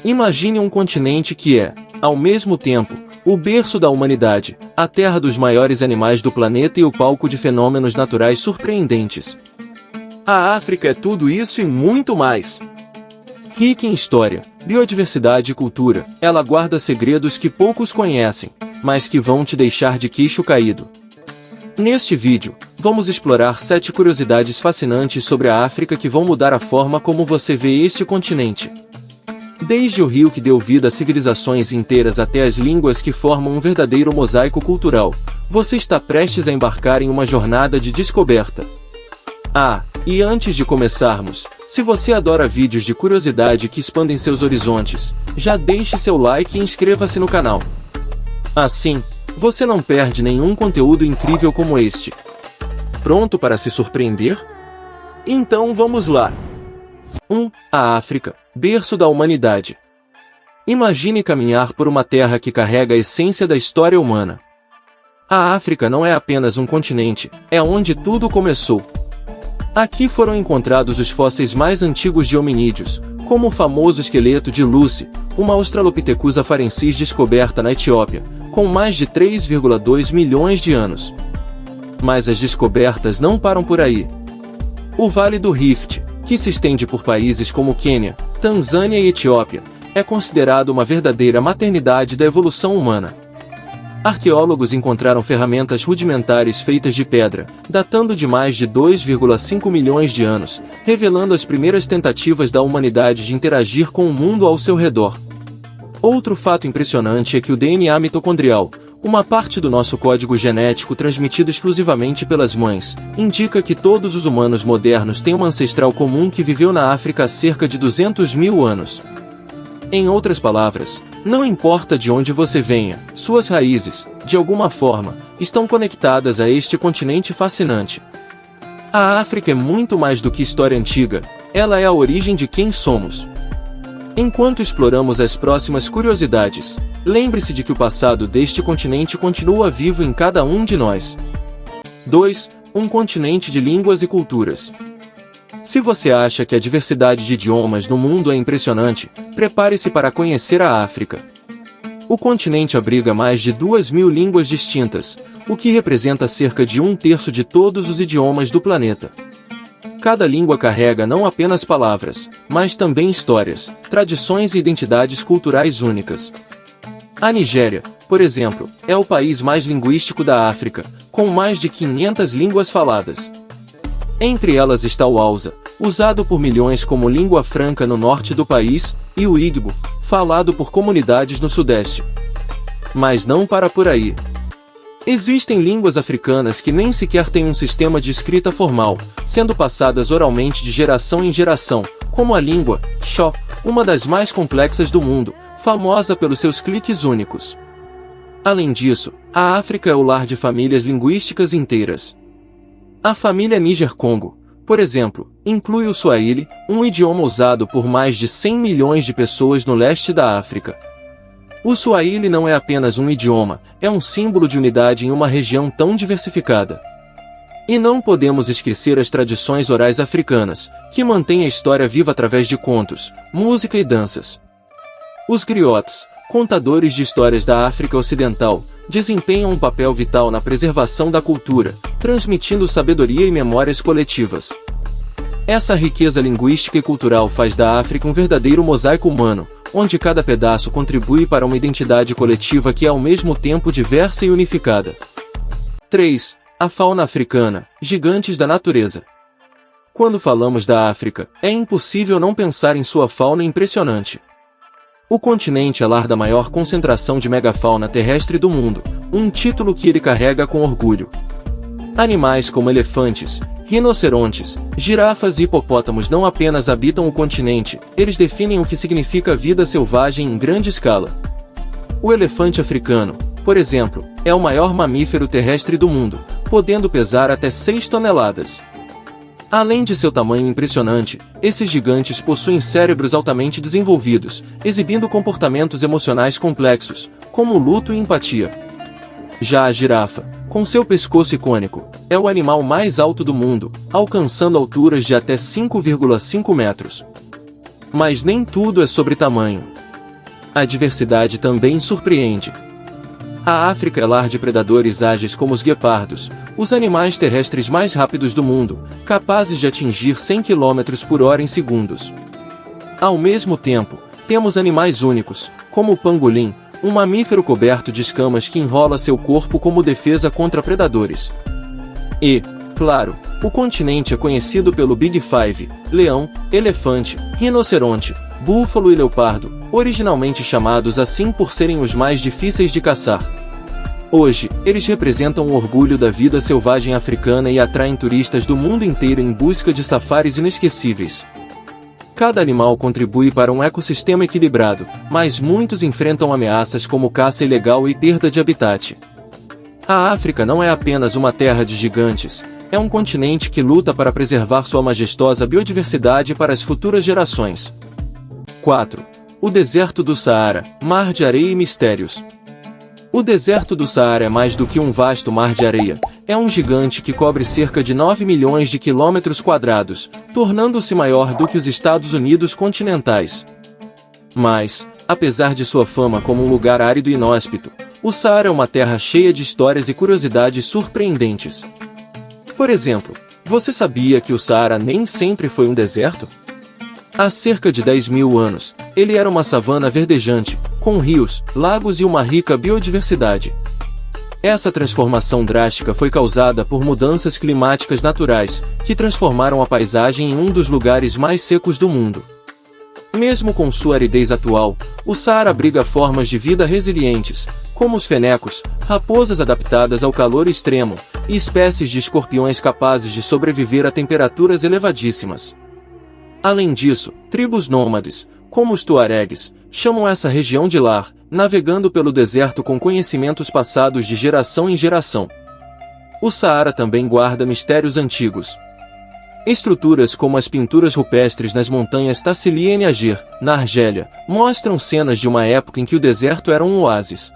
Imagine um continente que é, ao mesmo tempo, o berço da humanidade, a terra dos maiores animais do planeta e o palco de fenômenos naturais surpreendentes. A África é tudo isso e muito mais. Rica em história, biodiversidade e cultura, ela guarda segredos que poucos conhecem, mas que vão te deixar de queixo caído. Neste vídeo, vamos explorar 7 curiosidades fascinantes sobre a África que vão mudar a forma como você vê este continente. Desde o rio que deu vida a civilizações inteiras até as línguas que formam um verdadeiro mosaico cultural, você está prestes a embarcar em uma jornada de descoberta. E antes de começarmos, se você adora vídeos de curiosidade que expandem seus horizontes, já deixe seu like e inscreva-se no canal. Assim, você não perde nenhum conteúdo incrível como este. Pronto para se surpreender? Então vamos lá! 1. A África, berço da humanidade. Imagine caminhar por uma terra que carrega a essência da história humana. A África não é apenas um continente, é onde tudo começou. Aqui foram encontrados os fósseis mais antigos de hominídeos, como o famoso esqueleto de Lucy, uma Australopithecus afarensis descoberta na Etiópia, com mais de 3,2 milhões de anos. Mas as descobertas não param por aí. O Vale do Rift, que se estende por países como Quênia, Tanzânia e Etiópia, é considerado uma verdadeira maternidade da evolução humana. Arqueólogos encontraram ferramentas rudimentares feitas de pedra, datando de mais de 2,5 milhões de anos, revelando as primeiras tentativas da humanidade de interagir com o mundo ao seu redor. Outro fato impressionante é que o DNA mitocondrial, uma parte do nosso código genético transmitido exclusivamente pelas mães, indica que todos os humanos modernos têm uma ancestral comum que viveu na África há cerca de 200 mil anos. Em outras palavras, não importa de onde você venha, suas raízes, de alguma forma, estão conectadas a este continente fascinante. A África é muito mais do que história antiga, ela é a origem de quem somos. Enquanto exploramos as próximas curiosidades, lembre-se de que o passado deste continente continua vivo em cada um de nós. 2. Um continente de línguas e culturas. Se você acha que a diversidade de idiomas no mundo é impressionante, prepare-se para conhecer a África. O continente abriga mais de 2.000 línguas distintas, o que representa cerca de 1/3 de todos os idiomas do planeta. Cada língua carrega não apenas palavras, mas também histórias, tradições e identidades culturais únicas. A Nigéria, por exemplo, é o país mais linguístico da África, com mais de 500 línguas faladas. Entre elas está o Hausa, usado por milhões como língua franca no norte do país, e o Igbo, falado por comunidades no sudeste. Mas não para por aí. Existem línguas africanas que nem sequer têm um sistema de escrita formal, sendo passadas oralmente de geração em geração, como a língua Chó, uma das mais complexas do mundo, famosa pelos seus cliques únicos. Além disso, a África é o lar de famílias linguísticas inteiras. A família Níger-Congo, por exemplo, inclui o Swahili, um idioma usado por mais de 100 milhões de pessoas no leste da África. O Swahili não é apenas um idioma, é um símbolo de unidade em uma região tão diversificada. E não podemos esquecer as tradições orais africanas, que mantêm a história viva através de contos, música e danças. Os griotes, contadores de histórias da África Ocidental, desempenham um papel vital na preservação da cultura, transmitindo sabedoria e memórias coletivas. Essa riqueza linguística e cultural faz da África um verdadeiro mosaico humano, onde cada pedaço contribui para uma identidade coletiva que é ao mesmo tempo diversa e unificada. 3. A fauna africana, gigantes da natureza. Quando falamos da África, é impossível não pensar em sua fauna impressionante. O continente é lar da maior concentração de megafauna terrestre do mundo, um título que ele carrega com orgulho. Animais como elefantes, rinocerontes, girafas e hipopótamos não apenas habitam o continente, eles definem o que significa vida selvagem em grande escala. O elefante africano, por exemplo, é o maior mamífero terrestre do mundo, podendo pesar até 6 toneladas. Além de seu tamanho impressionante, esses gigantes possuem cérebros altamente desenvolvidos, exibindo comportamentos emocionais complexos, como luto e empatia. Já a girafa, com seu pescoço icônico, é o animal mais alto do mundo, alcançando alturas de até 5,5 metros. Mas nem tudo é sobre tamanho. a diversidade também surpreende. A África é lar de predadores ágeis como os guepardos, os animais terrestres mais rápidos do mundo, capazes de atingir 100 km por hora em segundos. Ao mesmo tempo, temos animais únicos, como o pangolim, um mamífero coberto de escamas que enrola seu corpo como defesa contra predadores. E, claro, o continente é conhecido pelo Big Five: leão, elefante, rinoceronte, búfalo e leopardo, originalmente chamados assim por serem os mais difíceis de caçar. Hoje, eles representam o orgulho da vida selvagem africana e atraem turistas do mundo inteiro em busca de safaris inesquecíveis. Cada animal contribui para um ecossistema equilibrado, mas muitos enfrentam ameaças como caça ilegal e perda de habitat. A África não é apenas uma terra de gigantes, é um continente que luta para preservar sua majestosa biodiversidade para as futuras gerações. 4. O deserto do Saara, mar de areia e mistérios. O deserto do Saara é mais do que um vasto mar de areia, é um gigante que cobre cerca de 9 milhões de quilômetros quadrados, tornando-se maior do que os Estados Unidos continentais. Mas, apesar de sua fama como um lugar árido e inóspito, o Saara é uma terra cheia de histórias e curiosidades surpreendentes. Por exemplo, você sabia que o Saara nem sempre foi um deserto? Há cerca de 10 mil anos, ele era uma savana verdejante, com rios, lagos e uma rica biodiversidade. Essa transformação drástica foi causada por mudanças climáticas naturais, que transformaram a paisagem em um dos lugares mais secos do mundo. Mesmo com sua aridez atual, o Saara abriga formas de vida resilientes, como os fenecos, raposas adaptadas ao calor extremo, e espécies de escorpiões capazes de sobreviver a temperaturas elevadíssimas. Além disso, tribos nômades, como os tuaregues, chamam essa região de lar, navegando pelo deserto com conhecimentos passados de geração em geração. O Saara também guarda mistérios antigos. Estruturas como as pinturas rupestres nas montanhas Tassili e Agir, na Argélia, mostram cenas de uma época em que o deserto era um oásis.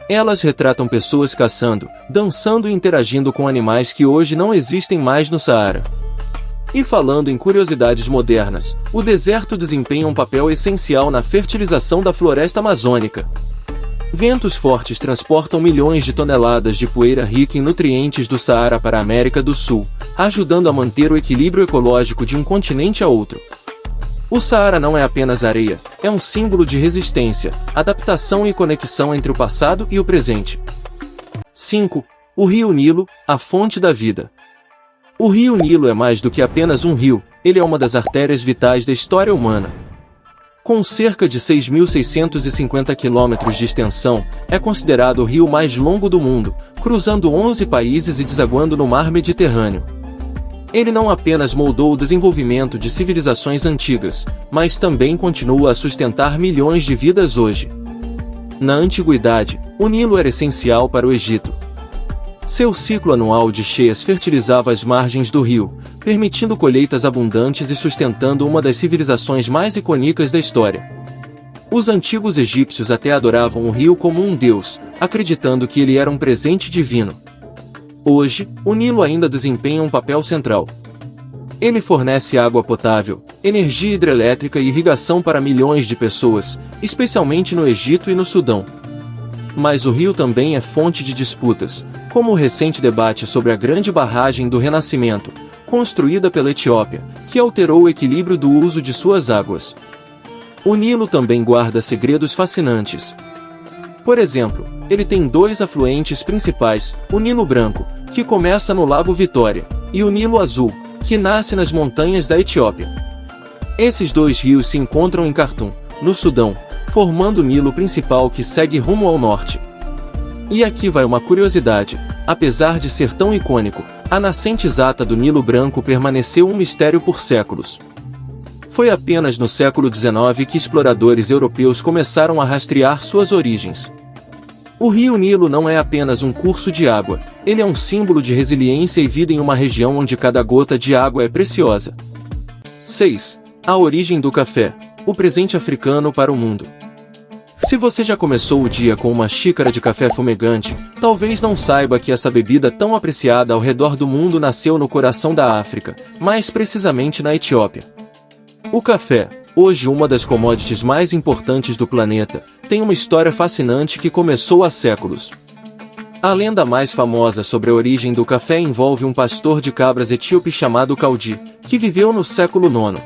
Elas retratam pessoas caçando, dançando e interagindo com animais que hoje não existem mais no Saara. E falando em curiosidades modernas, o deserto desempenha um papel essencial na fertilização da floresta amazônica. Ventos fortes transportam milhões de toneladas de poeira rica em nutrientes do Saara para a América do Sul, ajudando a manter o equilíbrio ecológico de um continente a outro. O Saara não é apenas areia, é um símbolo de resistência, adaptação e conexão entre o passado e o presente. 5. O Rio Nilo, a fonte da vida. O Rio Nilo é mais do que apenas um rio, ele é uma das artérias vitais da história humana. Com cerca de 6.650 quilômetros de extensão, é considerado o rio mais longo do mundo, cruzando 11 países e desaguando no mar Mediterrâneo. Ele não apenas moldou o desenvolvimento de civilizações antigas, mas também continua a sustentar milhões de vidas hoje. Na antiguidade, o Nilo era essencial para o Egito. Seu ciclo anual de cheias fertilizava as margens do rio, permitindo colheitas abundantes e sustentando uma das civilizações mais icônicas da história. Os antigos egípcios até adoravam o rio como um deus, acreditando que ele era um presente divino. Hoje, o Nilo ainda desempenha um papel central. Ele fornece água potável, energia hidrelétrica e irrigação para milhões de pessoas, especialmente no Egito e no Sudão. Mas o rio também é fonte de disputas, como o recente debate sobre a Grande Barragem do Renascimento, construída pela Etiópia, que alterou o equilíbrio do uso de suas águas. O Nilo também guarda segredos fascinantes. Por exemplo, ele tem dois afluentes principais, o Nilo Branco, que começa no Lago Vitória, e o Nilo Azul, que nasce nas montanhas da Etiópia. Esses dois rios se encontram em Khartoum, no Sudão, formando o Nilo principal que segue rumo ao norte. E aqui vai uma curiosidade: apesar de ser tão icônico, a nascente exata do Nilo Branco permaneceu um mistério por séculos. Foi apenas no século XIX que exploradores europeus começaram a rastrear suas origens. O rio Nilo não é apenas um curso de água, ele é um símbolo de resiliência e vida em uma região onde cada gota de água é preciosa. 6. A origem do café, o presente africano para o mundo. Se você já começou o dia com uma xícara de café fumegante, talvez não saiba que essa bebida tão apreciada ao redor do mundo nasceu no coração da África, mais precisamente na Etiópia. O café, hoje uma das commodities mais importantes do planeta, tem uma história fascinante que começou há séculos. A lenda mais famosa sobre a origem do café envolve um pastor de cabras etíope chamado Caudi, que viveu no século IX.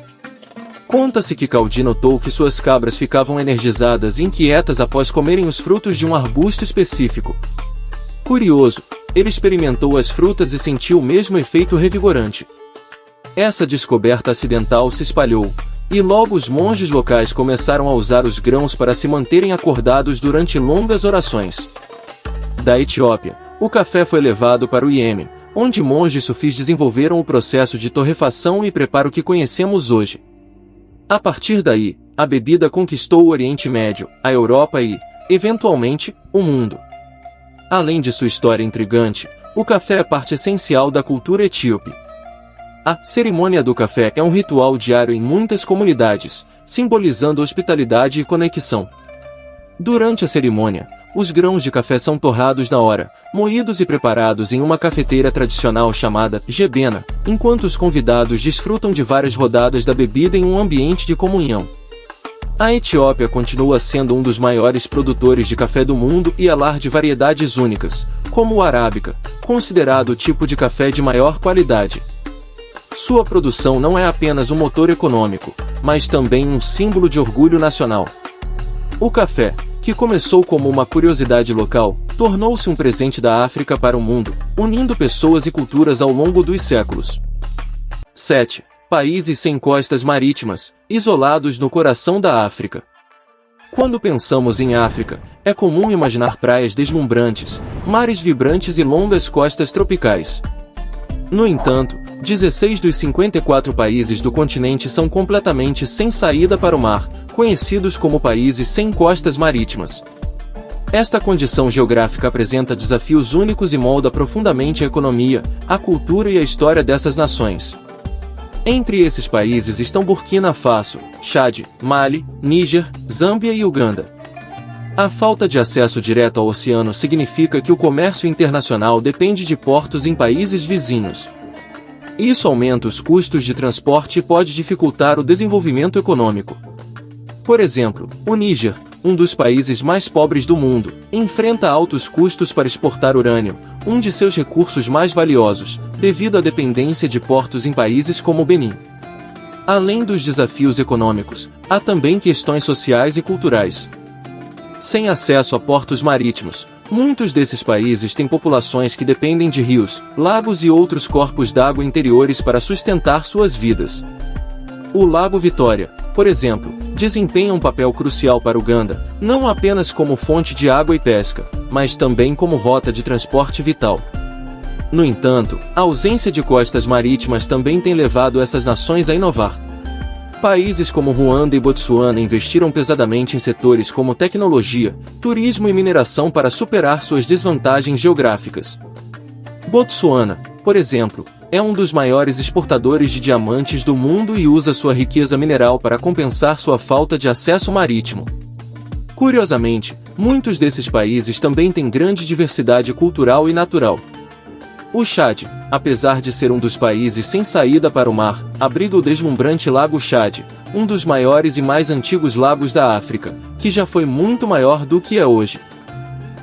Conta-se que Caudi notou que suas cabras ficavam energizadas e inquietas após comerem os frutos de um arbusto específico. Curioso, ele experimentou as frutas e sentiu o mesmo efeito revigorante. Essa descoberta acidental se espalhou, e logo os monges locais começaram a usar os grãos para se manterem acordados durante longas orações. Da Etiópia, o café foi levado para o Iêmen, onde monges sufis desenvolveram o processo de torrefação e preparo que conhecemos hoje. A partir daí, a bebida conquistou o Oriente Médio, a Europa e, eventualmente, o mundo. Além de sua história intrigante, o café é parte essencial da cultura etíope. A cerimônia do café é um ritual diário em muitas comunidades, simbolizando hospitalidade e conexão. Durante a cerimônia, os grãos de café são torrados na hora, moídos e preparados em uma cafeteira tradicional chamada gebena, enquanto os convidados desfrutam de várias rodadas da bebida em um ambiente de comunhão. A Etiópia continua sendo um dos maiores produtores de café do mundo e é lar de variedades únicas, como o arábica, considerado o tipo de café de maior qualidade. Sua produção não é apenas um motor econômico, mas também um símbolo de orgulho nacional. O café, que começou como uma curiosidade local, tornou-se um presente da África para o mundo, unindo pessoas e culturas ao longo dos séculos. 7. Países sem costas marítimas, isolados no coração da África. Quando pensamos em África, é comum imaginar praias deslumbrantes, mares vibrantes e longas costas tropicais. No entanto, 16 dos 54 países do continente são completamente sem saída para o mar, conhecidos como países sem costas marítimas. Esta condição geográfica apresenta desafios únicos e molda profundamente a economia, a cultura e a história dessas nações. Entre esses países estão Burkina Faso, Chad, Mali, Níger, Zâmbia e Uganda. A falta de acesso direto ao oceano significa que o comércio internacional depende de portos em países vizinhos. Isso aumenta os custos de transporte e pode dificultar o desenvolvimento econômico. Por exemplo, o Níger, um dos países mais pobres do mundo, enfrenta altos custos para exportar urânio, um de seus recursos mais valiosos, devido à dependência de portos em países como o Benin. Além dos desafios econômicos, há também questões sociais e culturais. Sem acesso a portos marítimos, muitos desses países têm populações que dependem de rios, lagos e outros corpos d'água interiores para sustentar suas vidas. O Lago Vitória, por exemplo, desempenha um papel crucial para Uganda, não apenas como fonte de água e pesca, mas também como rota de transporte vital. No entanto, a ausência de costas marítimas também tem levado essas nações a inovar. Países como Ruanda e Botsuana investiram pesadamente em setores como tecnologia, turismo e mineração para superar suas desvantagens geográficas. Botsuana, por exemplo, é um dos maiores exportadores de diamantes do mundo e usa sua riqueza mineral para compensar sua falta de acesso marítimo. Curiosamente, muitos desses países também têm grande diversidade cultural e natural. O Chad, apesar de ser um dos países sem saída para o mar, abriga o deslumbrante Lago Chad, um dos maiores e mais antigos lagos da África, que já foi muito maior do que é hoje.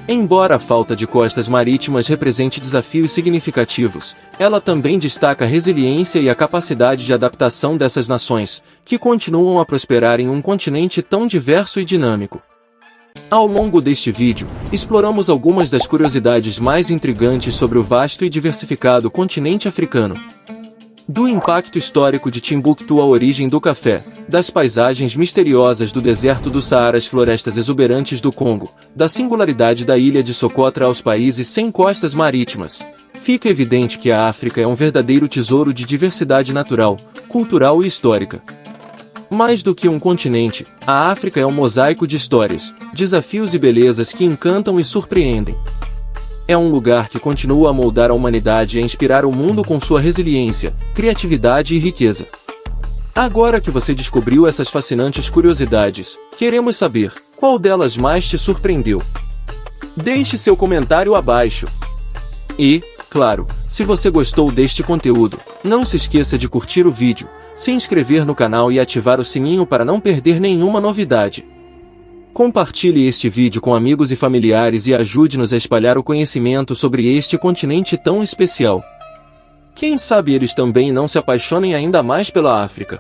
Embora a falta de costas marítimas represente desafios significativos, ela também destaca a resiliência e a capacidade de adaptação dessas nações, que continuam a prosperar em um continente tão diverso e dinâmico. Ao longo deste vídeo, exploramos algumas das curiosidades mais intrigantes sobre o vasto e diversificado continente africano. Do impacto histórico de Timbuktu à origem do café, das paisagens misteriosas do deserto do Saara às florestas exuberantes do Congo, da singularidade da ilha de Socotra aos países sem costas marítimas, fica evidente que a África é um verdadeiro tesouro de diversidade natural, cultural e histórica. Mais do que um continente, a África é um mosaico de histórias, desafios e belezas que encantam e surpreendem. É um lugar que continua a moldar a humanidade e a inspirar o mundo com sua resiliência, criatividade e riqueza. Agora que você descobriu essas fascinantes curiosidades, queremos saber, qual delas mais te surpreendeu? Deixe seu comentário abaixo. E, claro, se você gostou deste conteúdo, não se esqueça de curtir o vídeo, se inscrever no canal e ativar o sininho para não perder nenhuma novidade. Compartilhe este vídeo com amigos e familiares e ajude-nos a espalhar o conhecimento sobre este continente tão especial. Quem sabe eles também não se apaixonem ainda mais pela África.